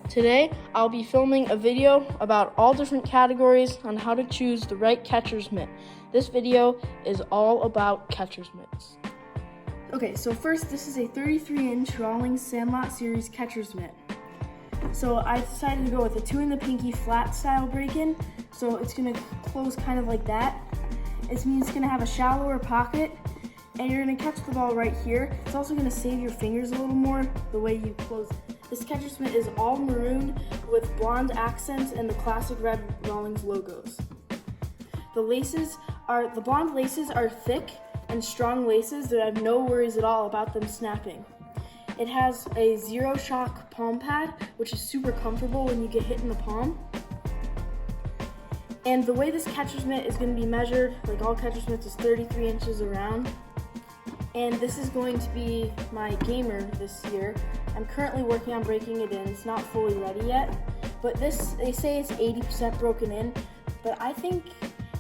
Today, I'll be filming a video about all different categories on how to choose the right catcher's mitt. This video is all about catcher's mitts. Okay, so first, this is a 33-inch Rawlings Sandlot Series catcher's mitt. So I decided to go with a 2 in the pinky flat style break-in. So it's gonna close kind of like that. It means it's gonna have a shallower pocket, and you're gonna catch the ball right here. It's also gonna save your fingers a little more the way you close it. This catcher's mitt is all maroon with blonde accents and the classic red Rawlings logos. The blonde laces are thick and strong laces that I have no worries at all about them snapping. It has a zero shock palm pad, which is super comfortable when you get hit in the palm. And the way this catcher's mitt is going to be measured, like all catcher's mitts, is 33 inches around. And this is going to be my gamer this year. I'm currently working on breaking it in. It's not fully ready yet, but they say it's 80% broken in, but I think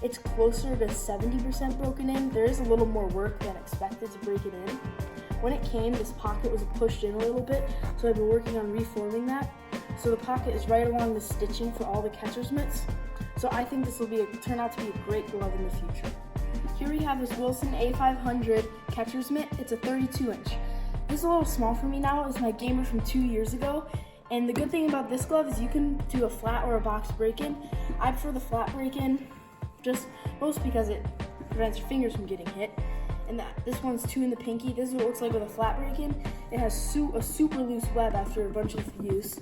it's closer to 70% broken in. There is a little more work than expected to break it in. When it came, this pocket was pushed in a little bit, so I've been working on reforming that. So the pocket is right along the stitching for all the catcher's mitts. So I think this will turn out to be a great glove in the future. Here we have this Wilson A500 catcher's mitt. It's a 32-inch. This is a little small for me now. It's my gamer from 2 years ago. And the good thing about this glove is you can do a flat or a box break-in. I prefer the flat break-in, just most because it prevents your fingers from getting hit. And this one's 2 in the pinky. This is what it looks like with a flat break-in. It has a super loose web after a bunch of use.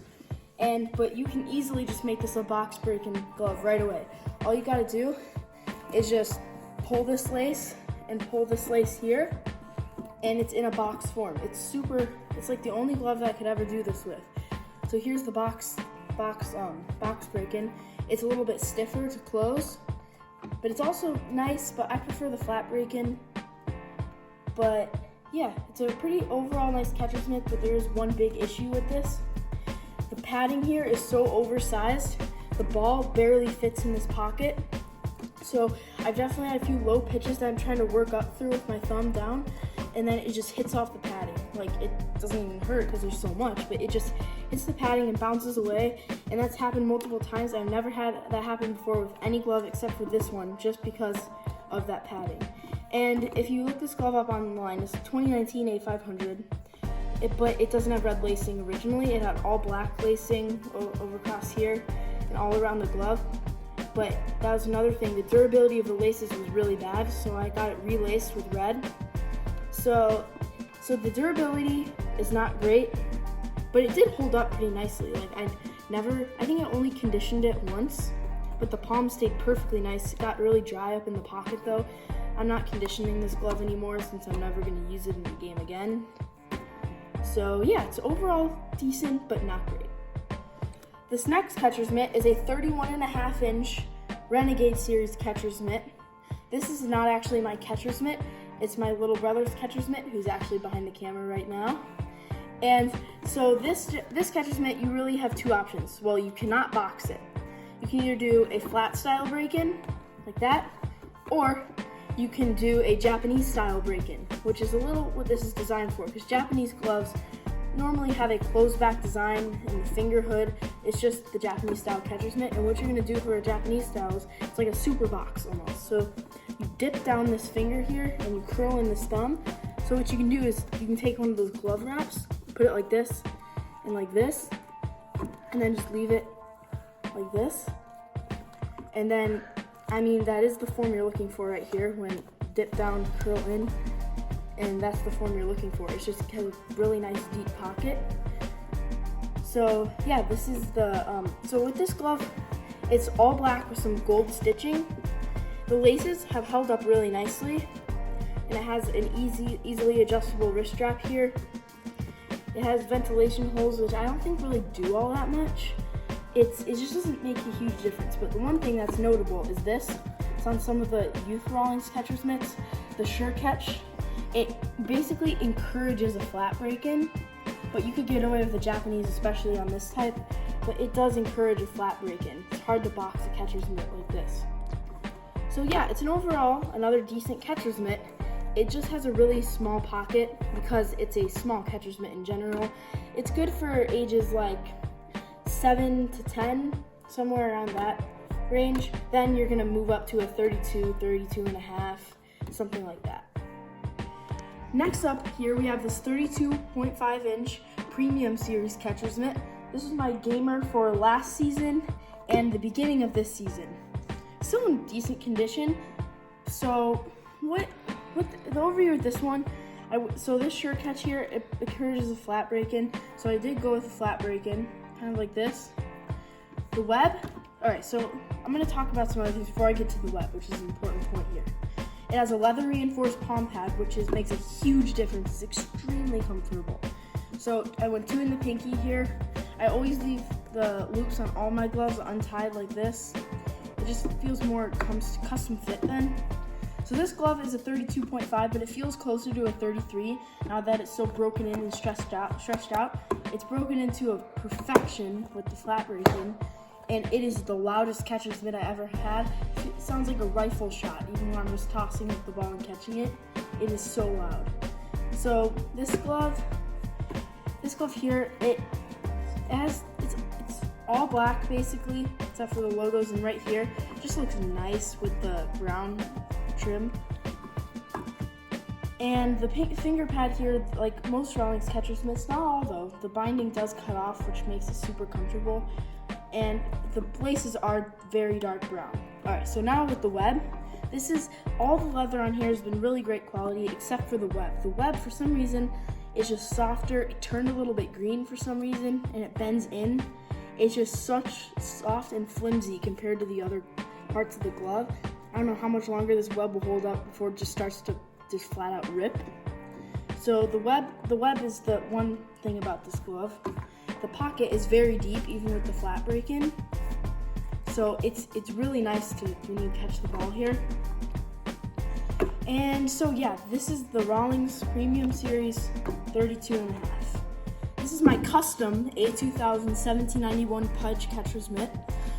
But you can easily just make this a box break-in glove right away. All you gotta do is just pull this lace and pull this lace here, and it's in a box form. It's like the only glove that I could ever do this with. So here's the box break-in. It's a little bit stiffer to close, but it's also nice, but I prefer the flat break-in. But yeah, it's a pretty overall nice catcher's mitt, but there is one big issue with this. The padding here is so oversized, the ball barely fits in this pocket. So I've definitely had a few low pitches that I'm trying to work up through with my thumb down, and then it just hits off the padding. Like, it doesn't even hurt because there's so much, but it just hits the padding and bounces away, and that's happened multiple times. I've never had that happen before with any glove except for this one, just because of that padding. And if you look this glove up online, it's a 2019 A500, but it doesn't have red lacing originally. It had all black lacing over across here and all around the glove. But that was another thing. The durability of the laces was really bad, so I got it relaced with red. So the durability is not great, but it did hold up pretty nicely. Like I think I only conditioned it once, but the palm stayed perfectly nice. It got really dry up in the pocket though. I'm not conditioning this glove anymore since I'm never going to use it in the game again. So yeah, it's overall decent, but not great. This next catcher's mitt is a 31.5-inch Renegade Series catcher's mitt. This is not actually my catcher's mitt. It's my little brother's catcher's mitt, who's actually behind the camera right now. And so this catcher's mitt, you really have two options. Well, you cannot box it. You can either do a flat style break-in, like that, or you can do a Japanese style break-in, which is a little what this is designed for, because Japanese gloves normally have a closed back design and the finger hood. It's just the Japanese style catcher's mitt, and what you're going to do for a Japanese style is it's like a super box almost. So you dip down this finger here and you curl in this thumb. So what you can do is you can take one of those glove wraps, put it like this, and then just leave it like this. And then, that is the form you're looking for right here, when dip down, curl in. And that's the form you're looking for. It's just has a really nice deep pocket. So yeah, this is so with this glove, it's all black with some gold stitching. The laces have held up really nicely, and it has an easily adjustable wrist strap here. It has ventilation holes, which I don't think really do all that much. It just doesn't make a huge difference. But the one thing that's notable is this. It's on some of the youth Rawlings catcher's mitts, the Sure Catch. It basically encourages a flat break-in, but you could get away with the Japanese, especially on this type, but it does encourage a flat break-in. It's hard to box a catcher's mitt like this. So yeah, it's another decent catcher's mitt. It just has a really small pocket because it's a small catcher's mitt in general. It's good for ages like 7 to 10, somewhere around that range. Then you're gonna move up to a 32, 32 and a half, something like that. Next up here we have this 32.5 inch Premium Series catcher's mitt. This is my gamer for last season and the beginning of this season. Still in decent condition. So what the overview of this one, so this sure catch here, it encourages a flat break-in. So I did go with a flat break-in, kind of like this. The web, all right, so I'm gonna talk about some other things before I get to the web, which is an important point here. It has a leather reinforced palm pad, which makes a huge difference. It's extremely comfortable. So I went 2 in the pinky here. I always leave the loops on all my gloves untied like this. It just feels more custom fit then. So this glove is a 32.5, but it feels closer to a 33 now that it's so broken in and stretched out. It's broken into a perfection with the flat break-in, and it is the loudest catcher's mitt I ever had. It sounds like a rifle shot, even when I'm just tossing the ball and catching it. It is so loud. So this glove here, it's all black basically, except for the logos, and right here, it just looks nice with the brown trim. And the finger pad here, like most Rawlings catcher's mitts, not all though, the binding does cut off, which makes it super comfortable. And the laces are very dark brown. All right, so now with the web, all the leather on here has been really great quality except for the web. The web, for some reason, is just softer. It turned a little bit green for some reason, and it bends in. It's just such soft and flimsy compared to the other parts of the glove. I don't know how much longer this web will hold up before it just starts to just flat out rip. So the web is the one thing about this glove. The pocket is very deep, even with the flat break-in. So it's really nice when you catch the ball here. And so yeah, this is the Rawlings Premium Series 32.5. This is my custom A2000 1791 Pudge catcher's mitt.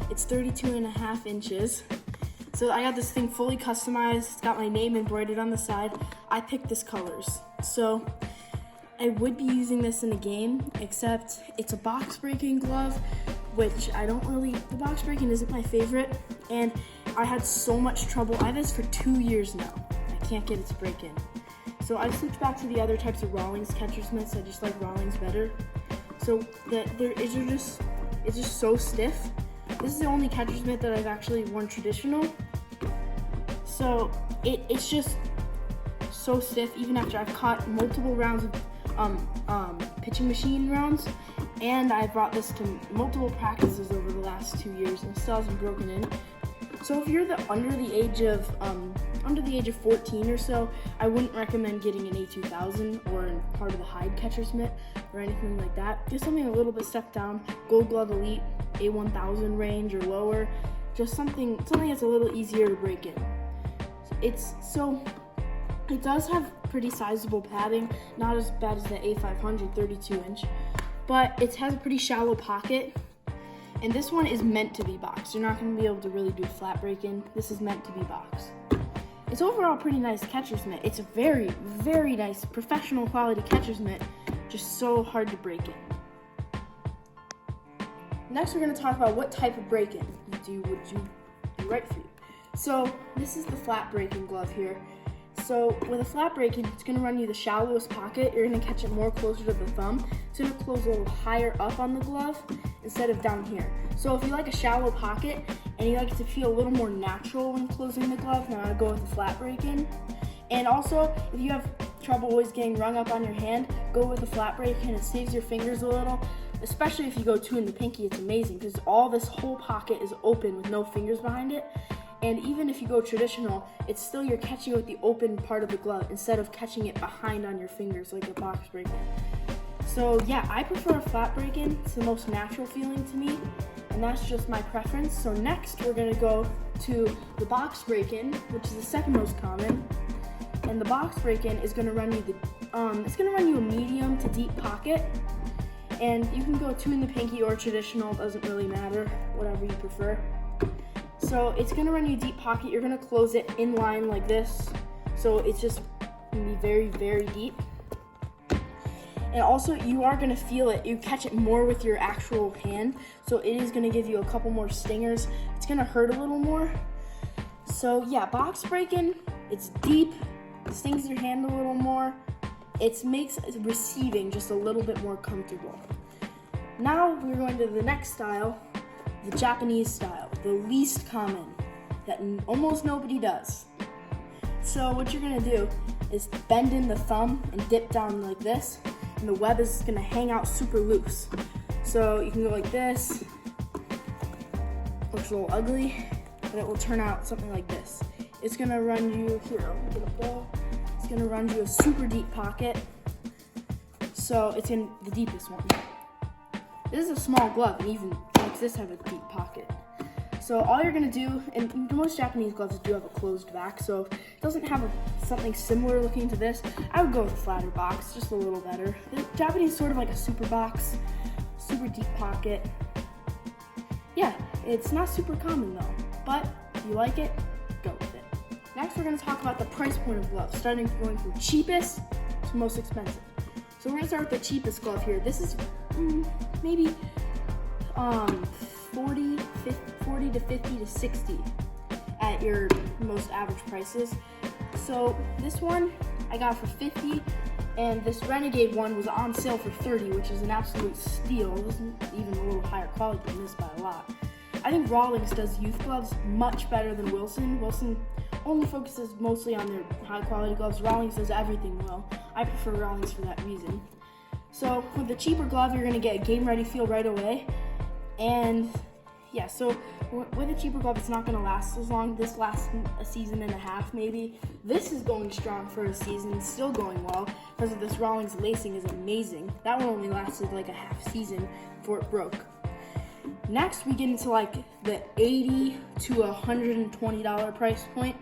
It's 32.5 inches. So I got this thing fully customized. It's got my name embroidered on the side. I picked this colors. So I would be using this in a game, except it's a box breaking glove, which the box breaking isn't my favorite, and I had so much trouble. I have this for 2 years now. I can't get it to break in. So I switched back to the other types of Rawlings catcher's mitts. I just like Rawlings better. So it's just so stiff. This is the only catcher's mitt that I've actually worn traditional. So it's just so stiff, even after I've caught multiple rounds of pitching machine rounds, and I brought this to multiple practices over the last 2 years, and it still hasn't broken in. So if you're under the age of 14 or so, I wouldn't recommend getting an A2000 or part of the Hyde catcher's mitt or anything like that. Get something a little bit stepped down, Gold Glove Elite, A1000 range or lower, just something that's a little easier to break in. It does have pretty sizable padding, not as bad as the A500 32 inch, but it has a pretty shallow pocket, and this one is meant to be boxed. You're not going to be able to really do a flat break-in. This is meant to be boxed. It's overall pretty nice catcher's mitt. It's a very, very nice professional quality catcher's mitt, just so hard to break in. Next, we're going to talk about what type of break-in would you be right for you. So this is the flat break-in glove here. So with a flat break-in, it's going to run you the shallowest pocket. You're going to catch it more closer to the thumb. It's going to close a little higher up on the glove instead of down here. So if you like a shallow pocket and you like it to feel a little more natural when closing the glove, now I'd go with the flat break-in. And also, if you have trouble always getting rung up on your hand, go with a flat break-in. It saves your fingers a little. Especially if you go 2 in the pinky, it's amazing because all this whole pocket is open with no fingers behind it. And even if you go traditional, it's still you're catching it with the open part of the glove instead of catching it behind on your fingers like a box break-in. So yeah, I prefer a flat break-in. It's the most natural feeling to me, and that's just my preference. So next, we're gonna go to the box break-in, which is the second most common. And the box break-in is gonna run you a medium to deep pocket. And you can go 2 in the pinky or traditional, doesn't really matter, whatever you prefer. So it's gonna run you a deep pocket. You're gonna close it in line like this. So it's just gonna be very, very deep. And also, you are gonna feel it. You catch it more with your actual hand, so it is gonna give you a couple more stingers. It's gonna hurt a little more. So yeah, box breaking, it's deep, it stings your hand a little more. It makes receiving just a little bit more comfortable. Now we're going to the next style, the Japanese style, the least common, that almost nobody does. So what you're gonna do is bend in the thumb and dip down like this, and the web is gonna hang out super loose. So you can go like this. Looks a little ugly, but it will turn out something like this. It's gonna run you, here, I'll get a ball. It's gonna run you a super deep pocket. So it's in the deepest one. This is a small glove, and even makes this have a deep pocket. So all you're gonna do, and most Japanese gloves do have a closed back, so if it doesn't have something similar looking to this, I would go with a flatter box, just a little better. The Japanese is sort of like a super box, super deep pocket. Yeah, it's not super common though, but if you like it, go with it. Next we're gonna talk about the price point of gloves, starting going from cheapest to most expensive. So we're gonna start with the cheapest glove here. This is maybe 40 to 50 to 60 at your most average prices. So this one I got for 50, and this Renegade one was on sale for 30, which is an absolute steal. It was even a little higher quality than this by a lot. I think Rawlings does youth gloves much better than Wilson. Wilson only focuses mostly on their high quality gloves. Rawlings does everything well. I prefer Rawlings for that reason. So with the cheaper glove, you're gonna get a game ready feel right away. And yeah, so with a cheaper glove, it's not gonna last as long. This lasts a season and a half maybe. This is going strong for a season, still going well, because of this Rawlings lacing is amazing. That one only lasted like a half season before it broke. Next, we get into like the $80 to $120 price point.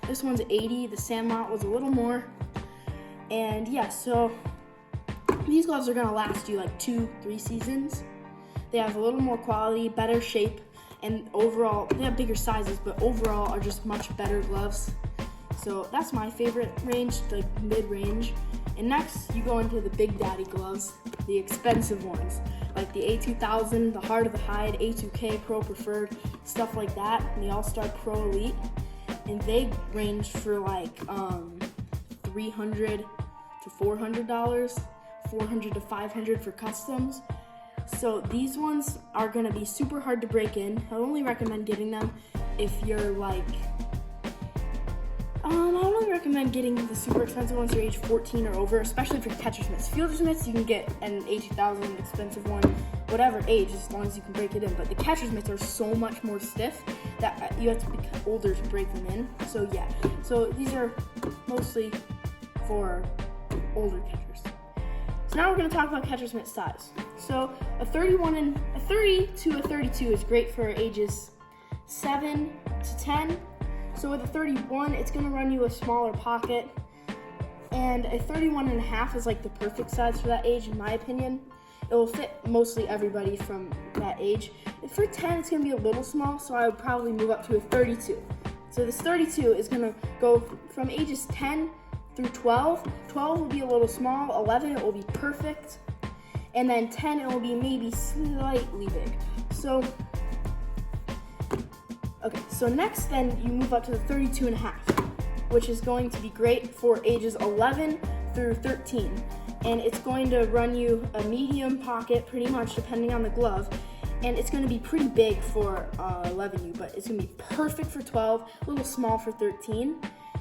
This one's 80, the Sandlot was a little more. And yeah, so these gloves are gonna last you like 2-3 seasons. They have a little more quality, better shape, and overall, they have bigger sizes, but overall are just much better gloves. So that's my favorite range, like mid-range. And next, you go into the Big Daddy gloves, the expensive ones, like the A2000, the Heart of the Hide, A2K, Pro Preferred, stuff like that, and the All-Star Pro Elite. And they range for like $300 to $400, $400 to $500 for customs. So these ones are gonna be super hard to break in. I only recommend getting them if you're like, I only recommend getting the super expensive ones you're age 14 or over, especially for catcher mitts. Fielder's mitts, you can get an A2000 expensive one, whatever age, as long as you can break it in. But the catcher's mitts are so much more stiff that you have to be older to break them in. So yeah, so these are mostly for older catchers. So now we're going to talk about catcher's mitt size. So a 30 to a 32 is great for ages 7 to 10. So with a 31, it's going to run you a smaller pocket. And a 31 and a half is like the perfect size for that age, in my opinion. It will fit mostly everybody from that age. And for 10, it's going to be a little small, so I would probably move up to a 32. So this 32 is going to go from ages 10 through 12. 12 will be a little small, 11 it will be perfect, and then 10 it will be maybe slightly big. So, okay, so next then you move up to the 32 and a half, which is going to be great for ages 11 through 13. And it's going to run you a medium pocket pretty much depending on the glove. And it's going to be pretty big for 11U, but it's going to be perfect for 12, a little small for 13.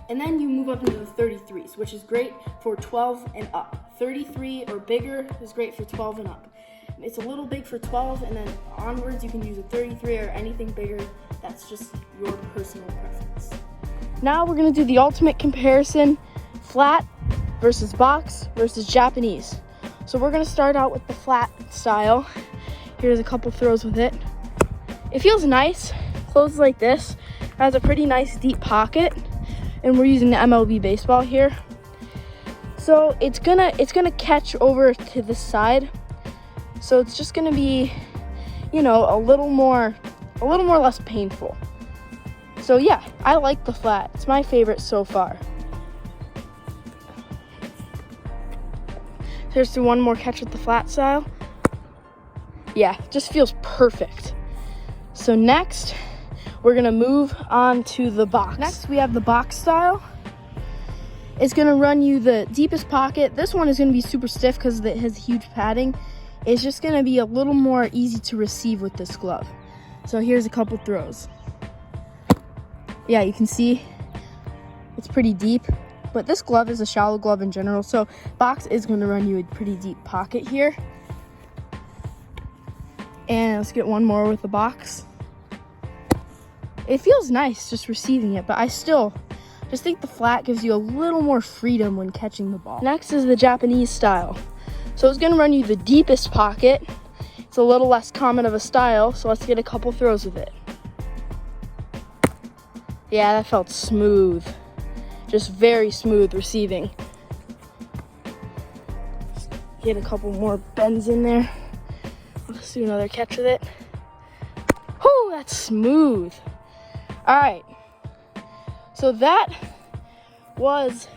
And then you move up into the 33s, which is great for 12 and up. 33 or bigger is great for 12 and up. It's a little big for 12, and then onwards you can use a 33 or anything bigger. That's just your personal preference. Now we're going to do the ultimate comparison, flat versus box versus Japanese. So we're going to start out with the flat style. Here's a couple throws with it. It feels nice, closes like this, has a pretty nice deep pocket. And we're using the MLB baseball here. So it's gonna catch over to this side. So it's just gonna be, you know, a little more less painful. So yeah, I like the flat. It's my favorite so far. Here's to one more catch with the flat style. Yeah, just feels perfect. So next, we're gonna move on to the box. Next, we have the box style. It's gonna run you the deepest pocket. This one is gonna be super stiff because it has huge padding. It's just gonna be a little more easy to receive with this glove. So here's a couple throws. Yeah, you can see it's pretty deep, but this glove is a shallow glove in general, so box is gonna run you a pretty deep pocket here. And let's get one more with the box. It feels nice just receiving it, but I still just think the flat gives you a little more freedom when catching the ball. Next is the Japanese style. So it's gonna run you the deepest pocket. It's a little less common of a style, so let's get a couple throws with it. Yeah, that felt smooth. Just very smooth receiving. Get a couple more bends in there. Let's do another catch with it. Oh, that's smooth. All right, so that was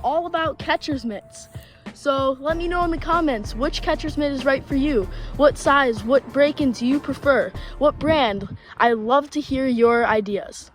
all about catcher's mitts. So let me know in the comments which catcher's mitt is right for you. What size, what break-in do you prefer? What brand? I love to hear your ideas.